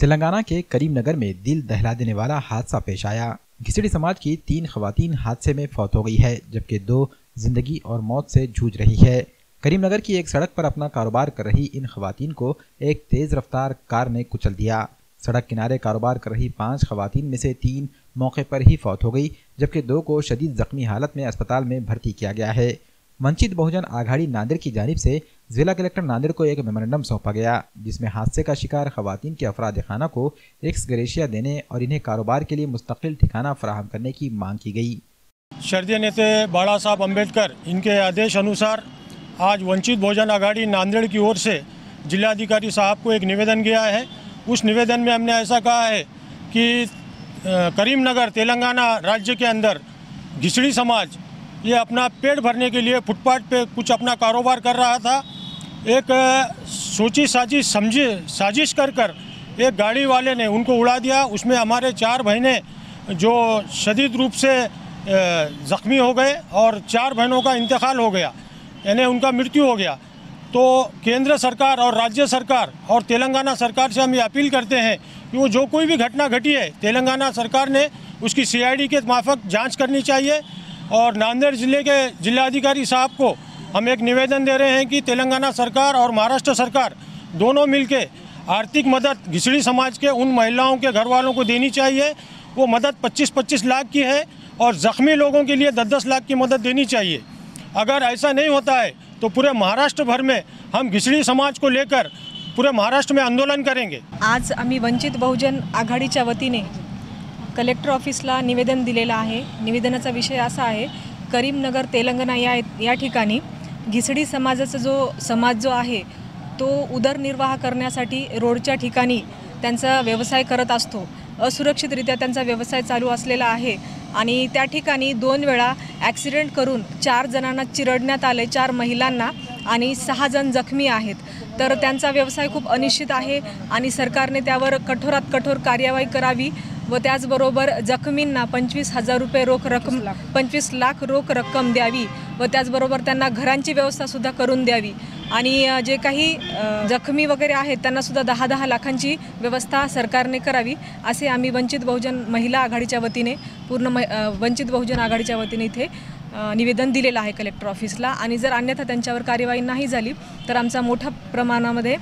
तेलंगाना के करीमनगर में दिल दहला देने वाला हादसा पेश आया। घिसड़ी समाज की 3 खवातीन हादसे में फौत हो गई है, जबकि 2 जिंदगी और मौत से जूझ रही है। करीमनगर की एक सड़क पर अपना कारोबार कर रही इन खवातीन को एक तेज रफ्तार कार ने कुचल दिया। सड़क किनारे कारोबार कर रही 5 खवातीन में से 3 मौके पर ही फौत हो गई, जबकि 2 को शदीद जख्मी हालत में अस्पताल में भर्ती किया गया है। वंचित बहुजन आघाड़ी नांदेड़ की जानिब से जिला कलेक्टर नांदेड़ को एक मेमोरेंडम सौंपा गया, जिसमें हादसे का शिकार खवातीन के अफराद खाना को एक्स ग्रेशिया देने और इन्हें कारोबार के लिए मुस्तकिल ठिकाना फराहम करने की मांग की गई। शरदीय नेते बाला साहब अम्बेडकर इनके आदेश अनुसार आज वंचित बहुजन आघाड़ी नांदेड़ की ओर से जिलाधिकारी साहब को एक निवेदन गया है। उस निवेदन में हमने ऐसा कहा है कि करीमनगर तेलंगाना राज्य के अंदर घिसड़ी समाज ये अपना पेट भरने के लिए फुटपाथ पे कुछ अपना कारोबार कर रहा था। एक सोची साजिश कर एक गाड़ी वाले ने उनको उड़ा दिया। उसमें हमारे 4 बहनें जो शदीद रूप से ज़ख्मी हो गए और 4 बहनों का इंतकाल हो गया, यानी उनका मृत्यु हो गया। तो केंद्र सरकार और राज्य सरकार और तेलंगाना सरकार से हम ये अपील करते हैं कि वो जो कोई भी घटना घटी है, तेलंगाना सरकार ने उसकी CID के माफक जांच करनी चाहिए। और नांदेड़ ज़िले के जिलाधिकारी साहब को हम एक निवेदन दे रहे हैं कि तेलंगाना सरकार और महाराष्ट्र सरकार दोनों मिलके आर्थिक मदद घिसड़ी समाज के उन महिलाओं के घर वालों को देनी चाहिए। वो मदद 25-25 लाख की है और ज़ख्मी लोगों के लिए 10-10 लाख की मदद देनी चाहिए। अगर ऐसा नहीं होता है तो पूरे महाराष्ट्र भर में हम घिसड़ी समाज को लेकर पूरे महाराष्ट्र में आंदोलन करेंगे। आज आम्ही वंचित बहुजन आघाडीच्या वतीने कलेक्टर ऑफिसला निवेदन दिलेलं आहे। निवेदनाचा विषय असा आहे, करीमनगर तेलंगणा या ठिकाणी घिसडी समाज जो आहे तो उदरनिर्वाह करण्यासाठी रोडच्या ठिकाणी त्यांचा व्यवसाय करत असतो। असुरक्षितरित्या त्यांचा व्यवसाय चालू असलेला आहे आणि त्या ठिकाणी 2 वेळा ॲक्सिडेंट करून 4 जणांना चिरडण्यात आले, 4 महिलांना, आणि 6 जण जखमी आहेत। तर त्यांचा व्यवसाय खूप अनिश्चित आहे आणि सरकारने त्यावर कठोरात कठोर कार्यवाही करावी व त्याचबरोबर जखमींना 25,000 रुपये रोख रक्कम 25 लाख रोख रक्कम द्यावी व त्याचबरोबर त्यांना घरांची व्यवस्थासुद्धा करून द्यावी आणि जे काही जखमी वगैरे आहेत त्यांना सुद्धा 10-10 लाखांची व्यवस्था सरकारने करावी, असे आम्ही वंचित बहुजन महिला आघाडीच्या वतीने वंचित बहुजन आघाडीच्या वतीने इथे निवेदन दिलेलं आहे कलेक्टर ऑफिसला। आणि जर अन्यथा त्यांच्यावर कार्यवाही नाही झाली तर आमचा मोठ्या प्रमाणामध्ये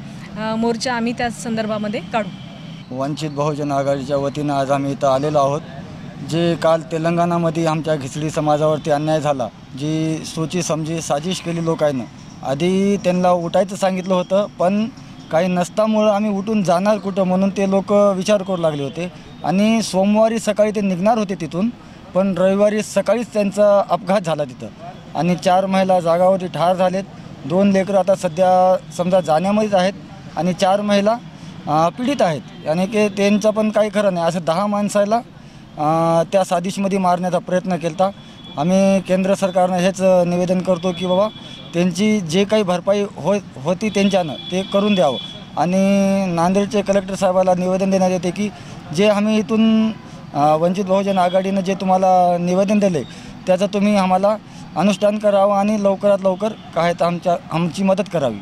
मोर्चा आम्ही त्या संदर्भामध्ये काढू। वंचित बहुजन आघाडीच्या वतीनं आज आम्ही इथं आलेलो आहोत। जे काल तेलंगणामध्ये आमच्या घिसडी समाजावरती अन्याय झाला, जी सोची समजी साजिश केली लोकांनी, आधी त्यांना उठायचं सांगितलं होतं, पण काही नसतामुळं आम्ही उठून जाणार कुठं म्हणून ते लोक विचार करू लागले होते आणि सोमवारी सकाळी ते निघणार होते तिथून, पण रविवारी सकाळीच त्यांचा अपघात झाला तिथं आणि 4 महिला जागावरती ठार झालेत। 2 लेकरं आता सध्या समजा जाण्यामध्येच आहेत आणि 4 महिला पीडित आहेत, यानी की त्यांचं पण काही खरं नाही। असं 10 माणसाला त्या साजिशमध्ये मारण्याचा प्रयत्न केला। आम्ही केंद्र सरकारनं हेच निवेदन करतो की बाबा त्यांची जे काही भरपाई होती त्यांच्यानं ते करून द्यावं आणि नांदेडचे कलेक्टर साहेबाला निवेदन देण्यात येते की जे आम्ही इथून वंचित बहुजन आघाडीनं जे तुम्हाला निवेदन दिले त्याचं तुम्ही आम्हाला अनुष्ठान करावं आणि लवकरात लवकर काय तर आमची मदत करावी।